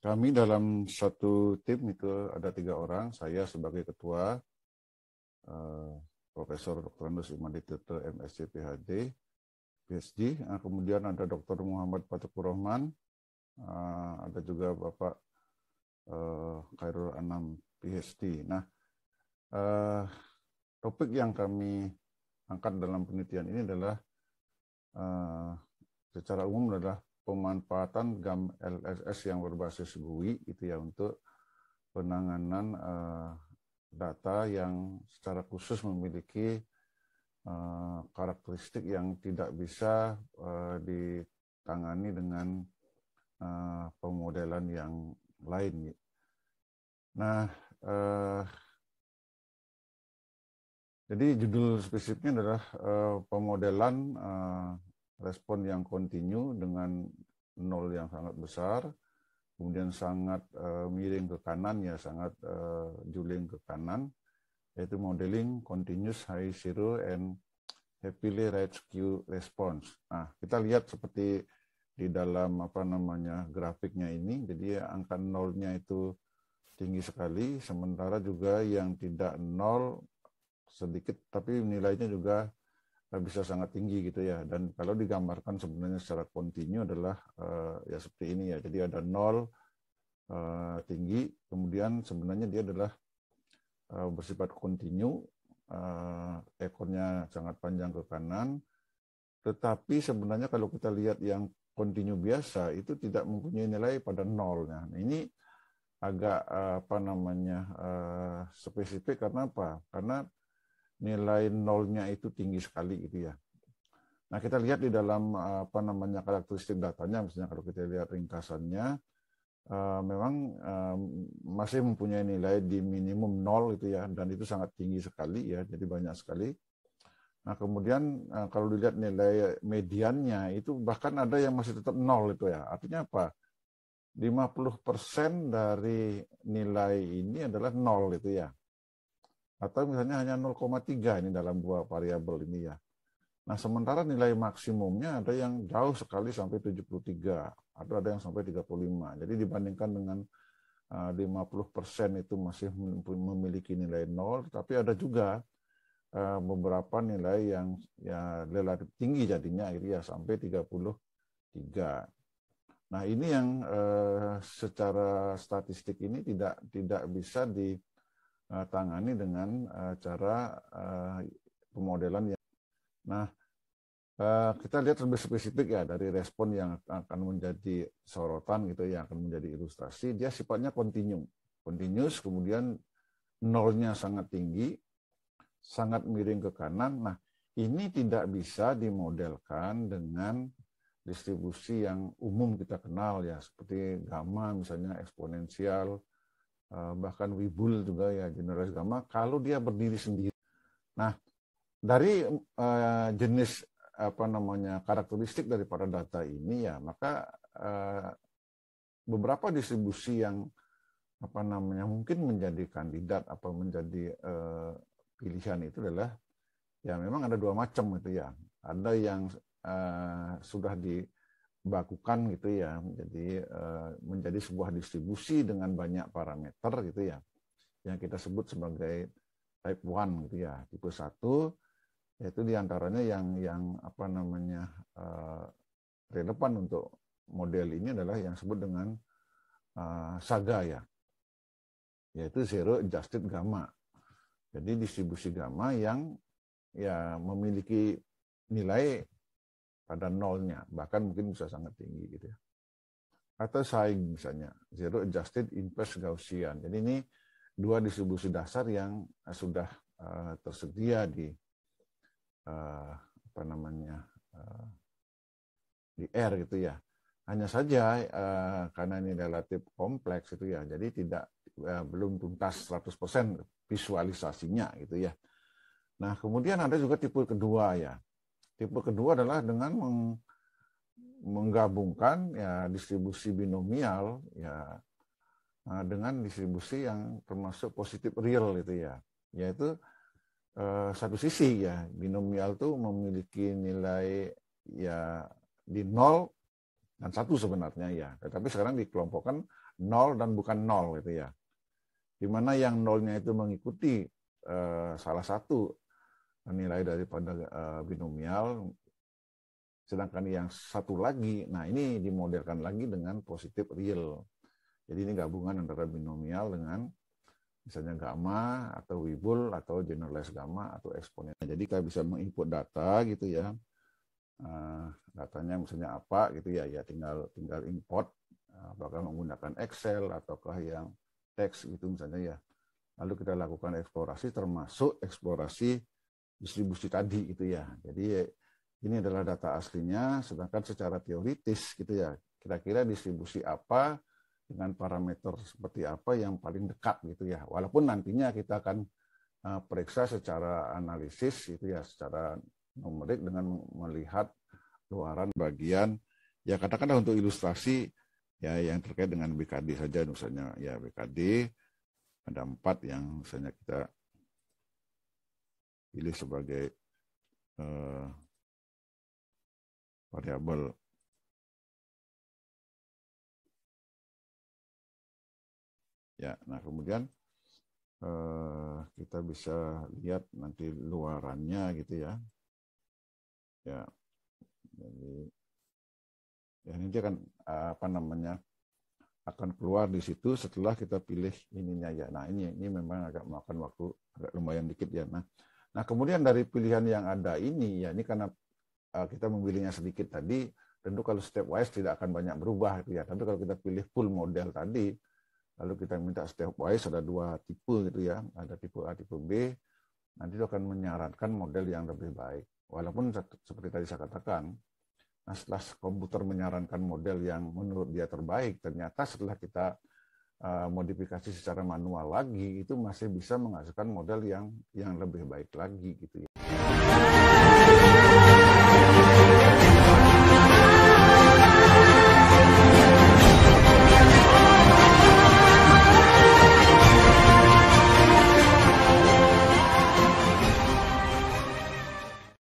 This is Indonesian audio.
Kami dalam satu tim itu ada 3 orang, saya sebagai ketua, Profesor Dr. Andus Imanitito, MSc, PhD, PhD, kemudian ada Dr. Muhammad Fatukur Rahman, ada juga Bapak Khairul Anam, PhD. Nah, topik yang kami angkat dalam penelitian ini adalah secara umum adalah pemanfaatan GAM LSS yang berbasis GUI itu ya untuk penanganan data yang secara khusus memiliki karakteristik yang tidak bisa ditangani dengan pemodelan yang lain. Nah, jadi judul spesifiknya adalah pemodelan respon yang kontinu dengan nol yang sangat besar, kemudian sangat miring ke kanan, ya sangat juling ke kanan, yaitu modeling continuous high zero and happily right skew response. Nah, kita lihat seperti di dalam grafiknya ini, jadi angka nolnya itu tinggi sekali, sementara juga yang tidak nol sedikit, tapi nilainya juga bisa sangat tinggi gitu ya. Dan kalau digambarkan sebenarnya secara kontinu adalah ya seperti ini ya. Jadi ada nol tinggi, kemudian sebenarnya dia adalah bersifat kontinu, ekornya sangat panjang ke kanan. Tetapi sebenarnya kalau kita lihat yang kontinu biasa itu tidak mempunyai nilai pada nolnya. Nah, ini agak spesifik karena apa? Karena nilai nolnya itu tinggi sekali gitu ya. Nah, kita lihat di dalam karakteristik datanya, misalnya kalau kita lihat ringkasannya, memang masih mempunyai nilai di minimum 0 itu ya, dan itu sangat tinggi sekali ya, jadi banyak sekali. Nah, kemudian kalau dilihat nilai mediannya itu bahkan ada yang masih tetap 0 itu ya. Artinya apa? 50% dari nilai ini adalah 0 itu ya. Atau misalnya hanya 0,3 ini dalam dua variabel ini ya. Nah, sementara nilai maksimumnya ada yang jauh sekali sampai 73, atau ada yang sampai 35. Jadi dibandingkan dengan 50% itu masih memiliki nilai 0, tapi ada juga beberapa nilai yang ya relatif tinggi jadinya gitu ya, sampai 33. Nah, ini yang secara statistik ini tidak bisa ditangani dengan cara pemodelan yang. Nah, kita lihat lebih spesifik ya dari respon yang akan menjadi sorotan gitu ya, akan menjadi ilustrasi. Dia sifatnya continuous, kemudian nolnya sangat tinggi, sangat miring ke kanan. Nah, ini tidak bisa dimodelkan dengan distribusi yang umum kita kenal ya, seperti gamma misalnya eksponensial, bahkan Weibull juga ya, generalis gamma, kalau dia berdiri sendiri. Nah, dari jenis karakteristik daripada data ini ya, maka beberapa distribusi yang mungkin menjadi kandidat atau menjadi pilihan itu adalah ya memang ada dua macam gitu ya. Ada yang sudah dibakukan gitu ya, menjadi sebuah distribusi dengan banyak parameter gitu ya, yang kita sebut sebagai type 1 gitu ya, tipe 1, yaitu diantaranya yang relevan untuk model ini adalah yang disebut dengan SAGA ya, yaitu Zero Adjusted Gamma. Jadi distribusi gamma yang ya memiliki nilai pada nolnya, bahkan mungkin bisa sangat tinggi gitu ya. Atau SAIG misalnya, Zero Adjusted Inverse Gaussian. Jadi ini dua distribusi dasar yang sudah tersedia di di R gitu ya. Hanya saja karena ini relatif kompleks itu ya, jadi belum tuntas 100% visualisasinya gitu ya. Nah, kemudian ada juga tipe kedua ya. Tipe kedua adalah dengan menggabungkan ya distribusi binomial ya dengan distribusi yang termasuk positif real gitu ya. Yaitu satu sisi ya, binomial itu memiliki nilai ya di 0, dan 1 sebenarnya ya. Tetapi sekarang dikelompokkan 0 dan bukan 0 gitu ya. Di mana yang 0-nya itu mengikuti salah satu nilai daripada binomial, sedangkan yang satu lagi, nah ini dimodelkan lagi dengan positif real. Jadi ini gabungan antara binomial dengan misalnya gamma atau Weibull atau generalized gamma atau eksponen. Jadi kita bisa menginput data gitu ya. Datanya misalnya apa gitu ya, ya tinggal import, apakah menggunakan Excel ataukah yang teks gitu misalnya ya. Lalu kita lakukan eksplorasi, termasuk eksplorasi distribusi tadi gitu ya. Jadi ini adalah data aslinya, sedangkan secara teoritis gitu ya, kira-kira distribusi apa dengan parameter seperti apa yang paling dekat gitu ya. Walaupun nantinya kita akan periksa secara analisis gitu ya, secara numerik dengan melihat luaran bagian ya, katakanlah untuk ilustrasi ya yang terkait dengan BKD saja misalnya ya, BKD ada 4 yang misalnya kita pilih sebagai variabel. Ya, nah kemudian kita bisa lihat nanti luarannya gitu ya. Ya, jadi ya ini dia kan apa namanya akan keluar di situ setelah kita pilih ininya ya. Nah ini memang agak makan waktu agak lumayan dikit ya. Nah kemudian dari pilihan yang ada ini ya, ini karena kita memilihnya sedikit tadi, tentu kalau stepwise tidak akan banyak berubah gitu ya. Tapi kalau kita pilih full model tadi, lalu kita minta stepwise, ada 2 tipe gitu ya, ada tipe A, tipe B, nanti itu akan menyarankan model yang lebih baik. Walaupun seperti tadi saya katakan, nah setelah komputer menyarankan model yang menurut dia terbaik, ternyata setelah kita modifikasi secara manual lagi, itu masih bisa menghasilkan model yang lebih baik lagi gitu ya.